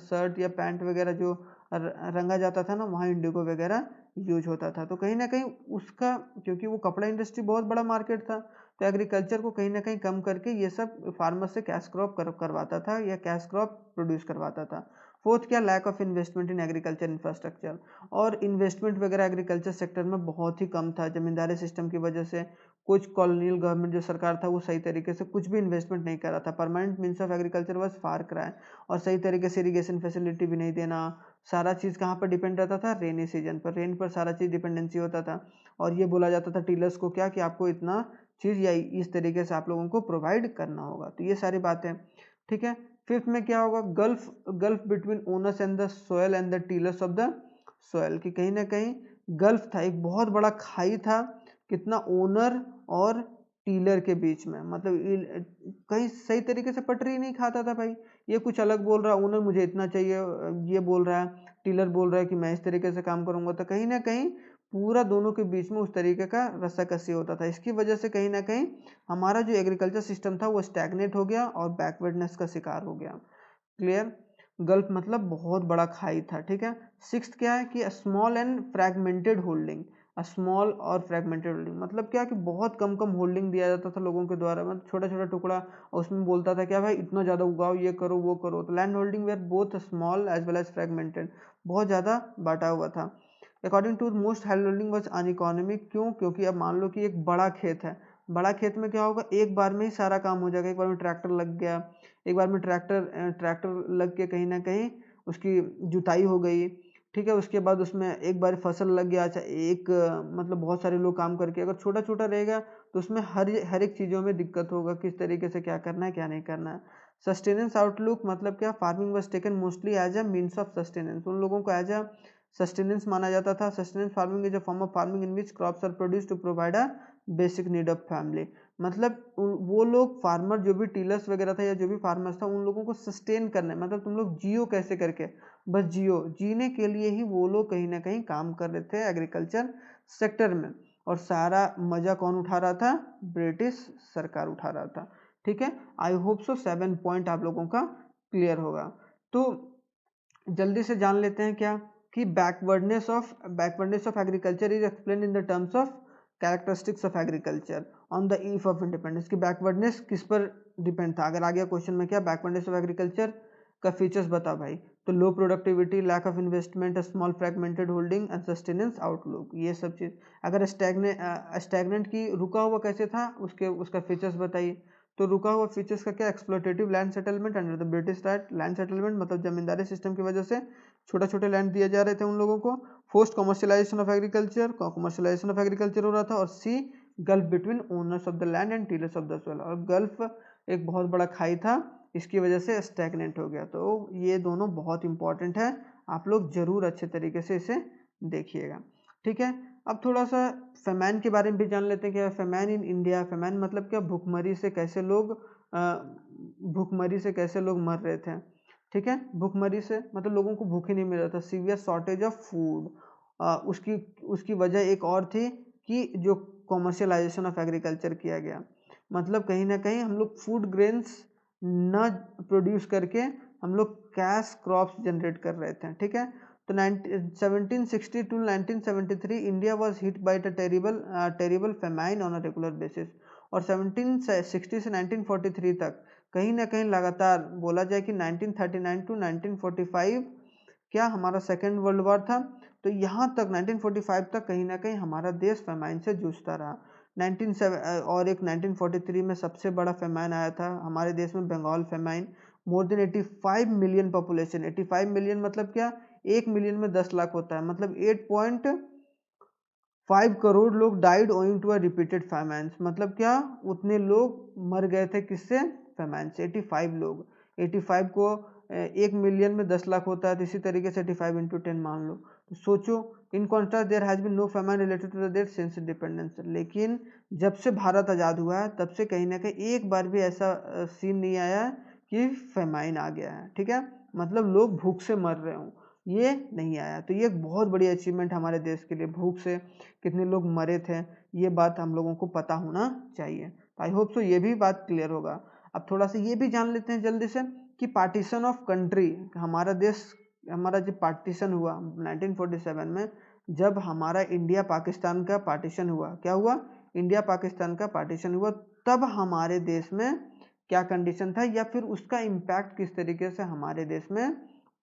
शर्ट या पैंट वगैरह जो रंगा जाता था ना, वहाँ इंडिगो वगैरह यूज होता था। तो कहीं ना कहीं उसका, क्योंकि वो कपड़ा इंडस्ट्री बहुत बड़ा मार्केट था, तो एग्रीकल्चर को कहीं ना कहीं कम करके ये सब फार्मर से कैश क्रॉप करवाता था या कैश क्रॉप प्रोड्यूस करवाता था। फोर्थ क्या, lack of investment in agriculture infrastructure, और इन्वेस्टमेंट वगैरह एग्रीकल्चर सेक्टर में बहुत ही कम था जमींदारी सिस्टम की वजह से। कुछ कॉलोनियल गवर्नमेंट जो सरकार था वो सही तरीके से कुछ भी इन्वेस्टमेंट नहीं कर रहा था। Permanent means of agriculture was far cry, और सही तरीके से इरीगेशन फैसिलिटी भी नहीं देना। सारा चीज़ कहाँ पर डिपेंड रहता था, रेनी सीजन पर, रेन पर सारा चीज़ डिपेंडेंसी होता था। और ये बोला जाता था टीलर्स को क्या, कि आपको इतना चीज़ या इस तरीके से आप लोगों को प्रोवाइड करना होगा। तो ये सारी बातें, ठीक है। फिफ्थ में क्या होगा, gulf between owners and the soil and the tillers of the soil, कि कहीं ना कहीं गल्फ था, एक बहुत बड़ा खाई था, कितना, ओनर और टीलर के बीच में, मतलब कहीं सही तरीके से पटरी नहीं खाता था भाई। ये कुछ अलग बोल रहा है, ओनर मुझे इतना चाहिए, ये बोल रहा है, टीलर बोल रहा है कि मैं इस तरीके से काम करूंगा, तो कहीं ना कहीं पूरा दोनों के बीच में उस तरीके का रस्साकसी होता था। इसकी वजह से कहीं ना कहीं हमारा जो एग्रीकल्चर सिस्टम था वो स्टैग्नेट हो गया और बैकवर्डनेस का शिकार हो गया। क्लियर। गल्फ मतलब बहुत बड़ा खाई था, ठीक है। सिक्स्थ क्या है कि small and fragmented holding, small और फ्रैगमेंटेड होल्डिंग मतलब क्या कि बहुत कम कम होल्डिंग दिया जाता था लोगों के द्वारा, मतलब छोटा छोटा टुकड़ा, और उसमें बोलता था क्या भाई इतना ज़्यादा उगाओ, ये करो वो करो। तो land holding were both small as well as fragmented, बहुत ज़्यादा बांटा हुआ था। According to most hand holding was uneconomic, क्यों, क्योंकि अब मान लो कि एक बड़ा खेत है, बड़ा खेत में क्या होगा, एक बार में ही सारा काम हो जाएगा, एक बार में ट्रैक्टर लग गया, एक बार में ट्रैक्टर लग के कहीं ना कहीं उसकी जुताई हो गई, ठीक है। उसके बाद उसमें एक बार फसल लग गया, अच्छा एक मतलब बहुत सारे लोग काम करके, अगर छोटा छोटा रहेगा तो उसमें हर एक चीज़ों में दिक्कत होगा, किस तरीके से क्या करना है क्या नहीं करना है। सस्टेनेंस आउटलुक मतलब क्या, farming was taken mostly as a means of sustenance, उन लोगों को एज अ सस्टेनेंस माना जाता था। Sustenance farming is a form of farming in which crops are produce to provide a basic need of family, मतलब वो लोग फार्मर जो भी टीलर्स वगैरह था या जो भी फार्मर्स था, उन लोगों को सस्टेन करना है, मतलब तुम लोग जियो कैसे करके, बस जियो, जीने के लिए ही वो लोग कहीं ना कहीं काम कर रहे थे एग्रीकल्चर सेक्टर में। और सारा मजा कौन उठा रहा था? ब्रिटिश सरकार उठा रहा था। ठीक है, आई होप सो 7 पॉइंट आप लोगों का क्लियर होगा। तो जल्दी से जान लेते हैं क्या कि backwardness of agriculture is explain in the terms of characteristics of agriculture on the if of independence. की बैकवर्डनेस किस पर डिपेंड था? अगर आ गया क्वेश्चन में क्या बैकवर्डनेस ऑफ एग्रीकल्चर का फीचर्स बता भाई, तो low productivity, lack of investment, small fragmented holding and sustenance outlook, ये सब चीज। अगर स्टैग्नेंट की रुका हुआ कैसे था, उसका फीचर्स बताइए। तो रुका हुआ फीचर्स का क्या? Exploitative land settlement under the British right. Land settlement मतलब जमींदारी सिस्टम की वजह से छोटा छोटे लैंड दिए जा रहे थे उन लोगों को। फोर्स्ड कमर्शियलाइजेशन ऑफ एग्रीकल्चर हो रहा था। और see gulf between owners of the land and tillers of the soil, और गल्फ एक बहुत बड़ा खाई था, इसकी वजह से स्टैग्नेंट हो गया। तो ये दोनों बहुत इंपॉर्टेंट है, आप लोग जरूर अच्छे तरीके से इसे देखिएगा। ठीक है, अब थोड़ा सा फेमैन के बारे में भी जान लेते हैं। क्या फेमैन इन इंडिया? फेमैन मतलब क्या? भूखमरी से कैसे लोग मर रहे थे। ठीक है, भूखमरी से मतलब लोगों को भूख ही नहीं मिल रहा था, सीवियर शॉर्टेज ऑफ फूड। उसकी उसकी वजह एक और थी कि जो कॉमर्शियलाइजेशन ऑफ एग्रीकल्चर किया गया, मतलब कहीं ना कहीं हम लोग फूड ग्रेन्स न प्रोड्यूस करके हम लोग कैश क्रॉप्स जनरेट कर रहे थे। ठीक है, तो 1760 to 1973 India was hit by the terrible famine on a regular basis. और 1760 से 1943 तक कहीं ना कहीं लगातार बोला जाए कि 1939 टू 1945 क्या हमारा सेकेंड वर्ल्ड वॉर था, तो यहाँ तक 1945 तक कहीं ना कहीं हमारा देश फेमाइन से जूझता रहा। 1943 में सबसे बड़ा फेमाइन आया था हमारे देश में, Bengal famine. More than 85 million population, 85 million मतलब क्या? 1 मिलियन में 10 लाख होता है, मतलब 8.5 करोड़ लोग died owing to a repeated famines. मतलब क्या? उतने लोग मर गए थे किससे? फेमाइन से। 85 लोग, 85 को 1 मिलियन में 10 लाख होता है, तो इसी तरीके से 85 इंटू 10 मान लो। तो सोचो, in contrast there has been no famine related to the date since independence. लेकिन जब से भारत आज़ाद हुआ है तब से कहीं ना कहीं एक बार भी ऐसा सीन नहीं आया कि फेमाइन आ गया है। ठीक है, मतलब लोग भूख से मर रहे हों, ये नहीं आया। तो ये एक बहुत बड़ी अचीवमेंट हमारे देश के लिए। भूख से कितने लोग मरे थे, ये बात हम लोगों को पता होना चाहिए। तो आई होप सो ये भी बात क्लियर होगा। अब थोड़ा सा ये भी जान लेते हैं जल्दी से कि पार्टीशन ऑफ कंट्री, हमारा जब पार्टीशन हुआ 1947 में, जब हमारा इंडिया पाकिस्तान का पार्टीशन हुआ, क्या हुआ? इंडिया पाकिस्तान का पार्टीशन हुआ, तब हमारे देश में क्या कंडीशन था, या फिर उसका इम्पैक्ट किस तरीके से हमारे देश में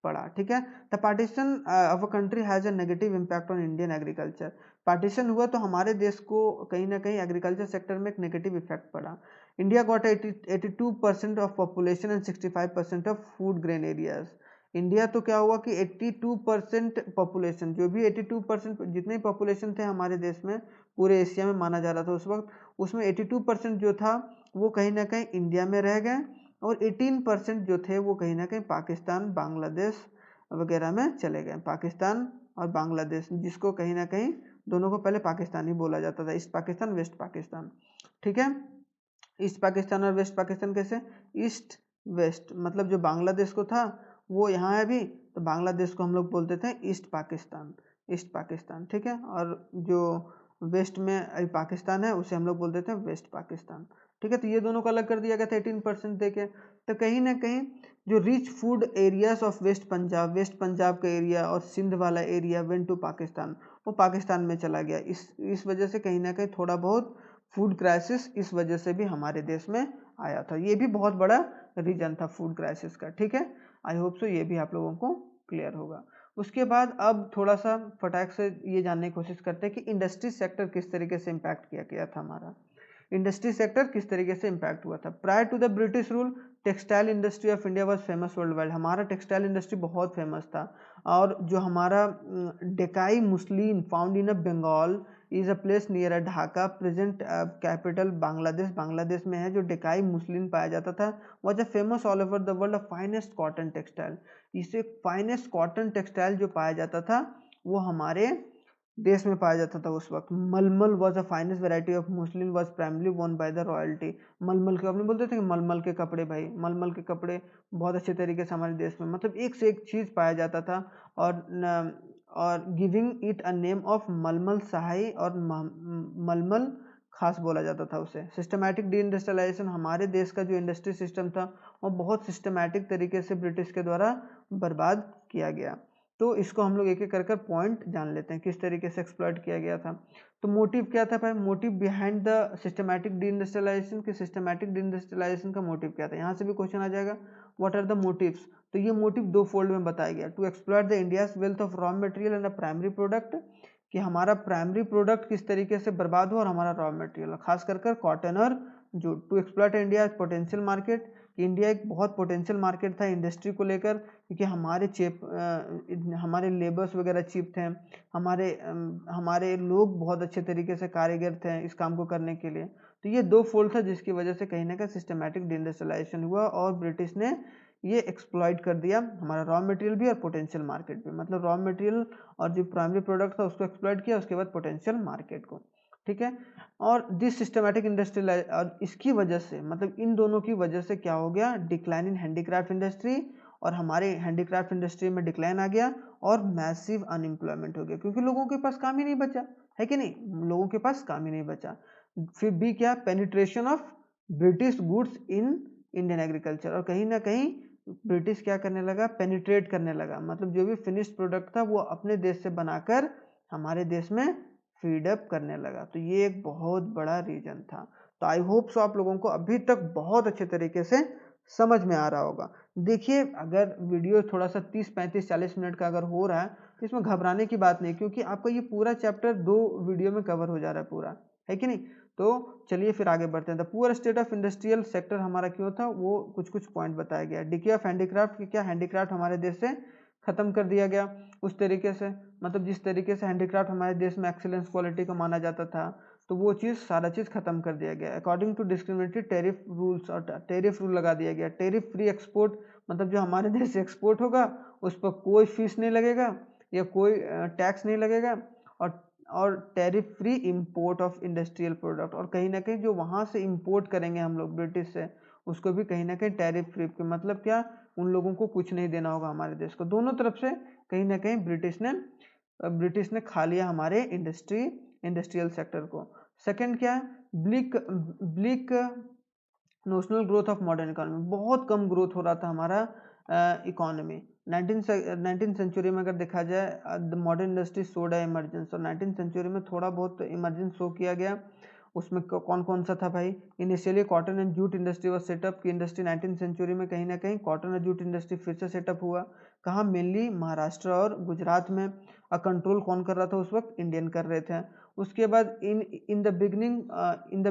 पड़ा। ठीक है, the partition of a country has a negative impact on Indian agriculture. Partition हुआ तो हमारे देश को कहीं ना कहीं एग्रीकल्चर सेक्टर में एक नेगेटिव इफेक्ट पड़ा। India got 82% of population and 65% of food grain areas. India तो क्या हुआ कि 82% पॉपुलेशन, जो भी 82% जितने पॉपुलेशन थे हमारे देश में, पूरे एशिया में माना जा रहा था उस वक्त, उसमें 82% जो था वो कहीं ना कहीं इंडिया में रह गए, और 18% जो थे वो कहीं ना कहीं पाकिस्तान, बांग्लादेश वगैरह में चले गए। पाकिस्तान और बांग्लादेश, जिसको कहीं ना कहीं दोनों को पहले पाकिस्तान ही बोला जाता था, ईस्ट पाकिस्तान, वेस्ट पाकिस्तान। ठीक है, ईस्ट पाकिस्तान और वेस्ट पाकिस्तान कैसे? ईस्ट वेस्ट, मतलब जो बांग्लादेश को था वो यहाँ है अभी, तो बांग्लादेश को हम लोग बोलते थे ईस्ट पाकिस्तान, ईस्ट पाकिस्तान। ठीक है, और जो वेस्ट में अभी पाकिस्तान है उसे हम लोग बोलते थे वेस्ट पाकिस्तान। ठीक है, तो ये दोनों को अलग कर दिया गया था 18% देके। तो कहीं ना कहीं जो rich food areas of west Punjab का एरिया और सिंध वाला एरिया वेंट टू पाकिस्तान, वो पाकिस्तान में चला गया। इस वजह से कहीं ना कहीं थोड़ा बहुत फूड क्राइसिस इस वजह से भी हमारे देश में आया था। ये भी बहुत बड़ा रीजन था फूड क्राइसिस का। ठीक है, आई होप सो ये भी आप लोगों को क्लियर होगा। उसके बाद अब थोड़ा सा फटाक से ये जानने की कोशिश करते हैं कि इंडस्ट्री सेक्टर किस तरीके से इम्पैक्ट किया गया था हमारा। इंडस्ट्री सेक्टर किस तरीके से इम्पैक्ट हुआ था? Prior to the British rule, textile industry of India was famous worldwide. हमारा टेक्सटाइल इंडस्ट्री बहुत फेमस था। और जो हमारा Dhakai muslin found in a Bengal is a place near a Dhaka, present capital Bangladesh में है। जो डेकाई मुस्लिन पाया जाता था was a famous all over the world, finest cotton textile. इसे फाइनेस्ट कॉटन टेक्सटाइल जो पाया जाता था वो हमारे देश में पाया जाता था उस वक्त। मलमल was a finest variety of muslin was primarily वोन बाय द रॉयल्टी। मलमल के अपने बोलते थे कि मलमल के कपड़े, भाई मलमल के कपड़े बहुत अच्छे तरीके से हमारे देश में, मतलब एक से एक चीज़ पाया जाता था। और और giving it a name of मलमल सहाई और मलमल खास बोला जाता था उसे। सिस्टमैटिक डी इंडस्ट्रियलाइजेशन, हमारे देश का जो इंडस्ट्री सिस्टम था वो बहुत सिस्टमैटिक तरीके से ब्रिटिश के द्वारा बर्बाद किया गया। तो इसको हम लोग एक एक कर पॉइंट जान लेते हैं किस तरीके से एक्सप्लॉइट किया गया था। तो मोटिव क्या था भाई, motive behind the systematic deindustrialization, कि सिस्टमैटिक डी इंडस्ट्रियलाइजेशन का मोटिव क्या था। यहाँ से भी क्वेश्चन आ जाएगा व्हाट आर द मोटिव्स। तो ये मोटिव दो फोल्ड में बताया गया, to exploit the India's wealth of raw material and a primary product, कि हमारा प्राइमरी प्रोडक्ट किस तरीके से बर्बाद हुआ और हमारा रॉ मटेरियल खास कर कॉटन और jute. To exploit India potential market, कि इंडिया एक बहुत पोटेंशियल मार्केट था इंडस्ट्री को लेकर, क्योंकि हमारे लेबर्स वगैरह चीप थे, हमारे लोग बहुत अच्छे तरीके से कारीगर थे इस काम को करने के लिए। तो ये दो फोल्ड था जिसकी वजह से कहीं ना कहीं सिस्टमैटिक डिइंडस्ट्रियलाइजेशन हुआ और ब्रिटिश ने ये एक्सप्लॉइट कर दिया हमारा रॉ मटेरियल भी और पोटेंशियल मार्केट भी। मतलब रॉ मटेरियल और जो प्राइमरी प्रोडक्ट था उसको एक्सप्लॉइट किया, उसके बाद पोटेंशियल मार्केट को, ठीक है। और दिस सिस्टमैटिक इंडस्ट्रियल, और इसकी वजह से मतलब इन दोनों की वजह से क्या हो गया, डिक्लाइन इन हैंडीक्राफ्ट इंडस्ट्री, और हमारे हैंडीक्राफ्ट इंडस्ट्री में डिक्लाइन आ गया और मैसिव अनएम्प्लॉयमेंट हो गया, क्योंकि लोगों के पास काम ही नहीं बचा है कि नहीं, लोगों के पास काम ही नहीं बचा। फिर भी क्या, penetration of British goods in Indian agriculture, और कहीं ना कहीं ब्रिटिश क्या करने लगा, पेनिट्रेट करने लगा, मतलब जो भी फिनिश्ड प्रोडक्ट था वो अपने देश से बनाकर हमारे देश में फीड अप करने लगा। तो ये एक बहुत बड़ा रीजन था। तो आई होप सो आप लोगों को अभी तक बहुत अच्छे तरीके से समझ में आ रहा होगा। देखिए अगर वीडियो थोड़ा सा 30, 35, 40 मिनट का अगर हो रहा है तो इसमें घबराने की बात नहीं, क्योंकि आपका ये पूरा चैप्टर 2 वीडियो में कवर हो जा रहा है पूरा, है कि नहीं। तो चलिए फिर आगे बढ़ते हैं। The poor state of industrial sector हमारा क्यों था, वो कुछ कुछ पॉइंट बताया गया। डिके ऑफ हैंडीक्राफ्ट, की क्या हैंडीक्राफ्ट हमारे देश से खत्म कर दिया गया उस तरीके से, मतलब जिस तरीके से हैंडीक्राफ्ट हमारे देश में एक्सीलेंस क्वालिटी को माना जाता था, तो वो चीज़ सारा चीज़ खत्म कर दिया गया। According to discriminatory tariff rules, और टेरिफ रूल लगा दिया गया। टेरिफ फ्री एक्सपोर्ट, मतलब जो हमारे देश से एक्सपोर्ट होगा उस पर कोई फीस नहीं लगेगा या कोई टैक्स नहीं लगेगा, और tariff free import of industrial product, और कहीं ना कहीं जो वहाँ से इंपोर्ट करेंगे हम लोग ब्रिटिश से, उसको भी कहीं ना कहीं टैरिफ फ्री, मतलब क्या, उन लोगों को कुछ नहीं देना होगा हमारे देश को। दोनों तरफ से कहीं ना कहीं ब्रिटिश ने खा लिया हमारे इंडस्ट्रियल सेक्टर को। सेकंड क्या है, bleak national growth of modern economy, बहुत कम ग्रोथ हो रहा था हमारा इकोनॉमी। 19th सेंचुरी में अगर देखा जाए द मॉडर्न इंडस्ट्री सोड इमरजेंस, और 19th सेंचुरी में थोड़ा बहुत इमरजेंस शो किया गया। उसमें कौन कौन सा था भाई, initially cotton and jute industry was setup, की इंडस्ट्री 19th सेंचुरी में कहीं ना कहीं कॉटन और जूट इंडस्ट्री फिर से सेटअप हुआ। कहाँ, मेनली महाराष्ट्र और गुजरात में। कंट्रोल कौन कर रहा था उस वक्त, इंडियन कर रहे थे। उसके बाद in the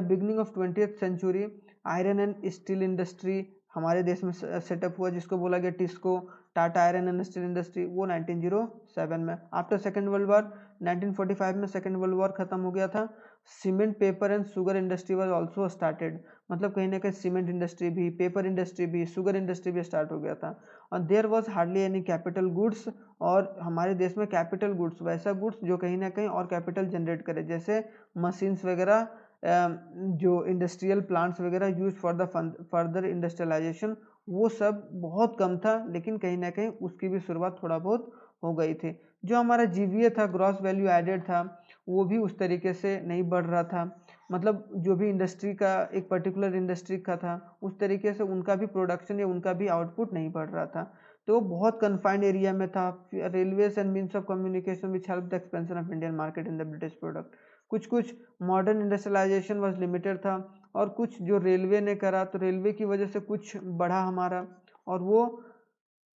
beginning of 20th century iron and steel industry हमारे देश में सेटअप हुआ, जिसको बोला गया TISCO, Tata iron and steel industry, वो 1907 में। आफ्टर सेकेंड वर्ल्ड वॉर 1945 में सेकेंड वर्ल्ड वॉर खत्म हो गया था। Cement, paper and sugar industry was also started, मतलब कहीं ना कहीं सीमेंट इंडस्ट्री भी, पेपर इंडस्ट्री भी, शुगर इंडस्ट्री भी स्टार्ट हो गया था। और there was hardly any capital goods, और हमारे देश में कैपिटल गुड्स, वैसा गुड्स जो कहीं ना कहीं और कैपिटल जनरेट करे, जैसे मशीन्स वगैरह, जो इंडस्ट्रियल प्लांट्स वगैरह use for the further industrialisation, वो सब बहुत कम था। लेकिन कहीं ना कहीं उसकी भी शुरुआत थोड़ा बहुत हो गई थी। जो हमारा जीवीए था, ग्रॉस वैल्यू एडेड था, वो भी उस तरीके से नहीं बढ़ रहा था। मतलब जो भी इंडस्ट्री का, एक पर्टिकुलर इंडस्ट्री का था, उस तरीके से उनका भी प्रोडक्शन या उनका भी आउटपुट नहीं बढ़ रहा था। तो बहुत कन्फाइंड एरिया में था। Railways and means of communication which help the expansion of Indian market in the British product. कुछ मॉडर्न इंडस्ट्रियलाइजेशन वॉज लिमिटेड था, और कुछ जो रेलवे ने करा, तो रेलवे की वजह से कुछ बढ़ा हमारा, और वो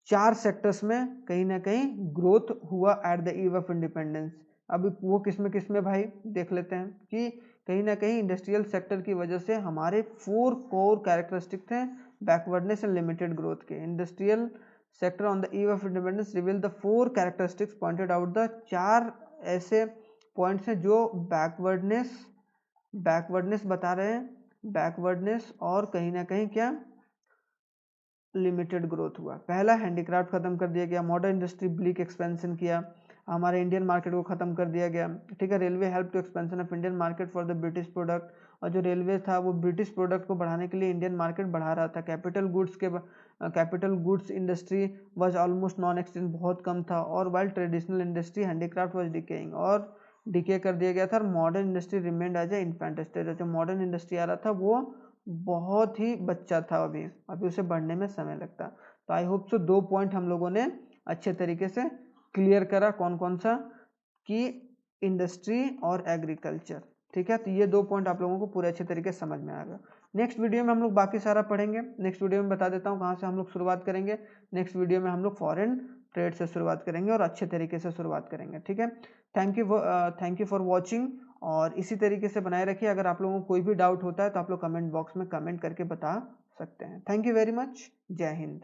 4 सेक्टर्स में कहीं ना कहीं ग्रोथ हुआ eight the eve of independence. अब वो किसमें भाई देख लेते हैं, कि कहीं ना कहीं इंडस्ट्रियल सेक्टर की वजह से हमारे 4 कोर कैरेक्टरिस्टिक थे बैकवर्डनेस एंड लिमिटेड ग्रोथ के। Industrial sector on the eve of independence reveal the 4 characteristics pointed out, the 4 ऐसे पॉइंट्स हैं जो बैकवर्डनेस बता रहे हैं, बैकवर्डनेस और कहीं ना कहीं क्या, लिमिटेड ग्रोथ हुआ। पहला, हैंडीक्राफ्ट खत्म कर दिया गया। मॉडर्न इंडस्ट्री ब्लिक एक्सपेंशन किया, हमारे इंडियन मार्केट को खत्म कर दिया गया, ठीक है। Railway help to expansion of Indian market for the British product, और जो रेलवे था वो ब्रिटिश प्रोडक्ट को बढ़ाने के लिए इंडियन मार्केट बढ़ा रहा था। कैपिटल गुड्स के capital goods industry was almost non extent, बहुत कम था, और while traditional industry handicraft was decaying, और डिके कर दिया गया था, और modern industry remained as a infant stage. जो मॉडर्न इंडस्ट्री आ रहा था वो बहुत ही बच्चा था, अभी उसे बढ़ने में समय लगता। तो आई होप सो 2 पॉइंट हम लोगों ने अच्छे तरीके से क्लियर करा, कौन कौन सा, कि इंडस्ट्री और एग्रीकल्चर। ठीक है, तो ये 2 पॉइंट आप लोगों को पूरे अच्छे तरीके से समझ में आएगा। नेक्स्ट वीडियो में हम लोग बाकी सारा पढ़ेंगे। नेक्स्ट वीडियो में बता देता हूँ कहाँ से हम लोग शुरुआत करेंगे। नेक्स्ट वीडियो में हम लोग फॉरेन ट्रेड से शुरुआत करेंगे और अच्छे तरीके से शुरुआत करेंगे। ठीक है, थैंक यू फॉर वॉचिंग, और इसी तरीके से बनाए रखिए। अगर आप लोगों को कोई भी डाउट होता है तो आप लोग कमेंट बॉक्स में कमेंट करके बता सकते हैं। Thank you very much. जय हिंद।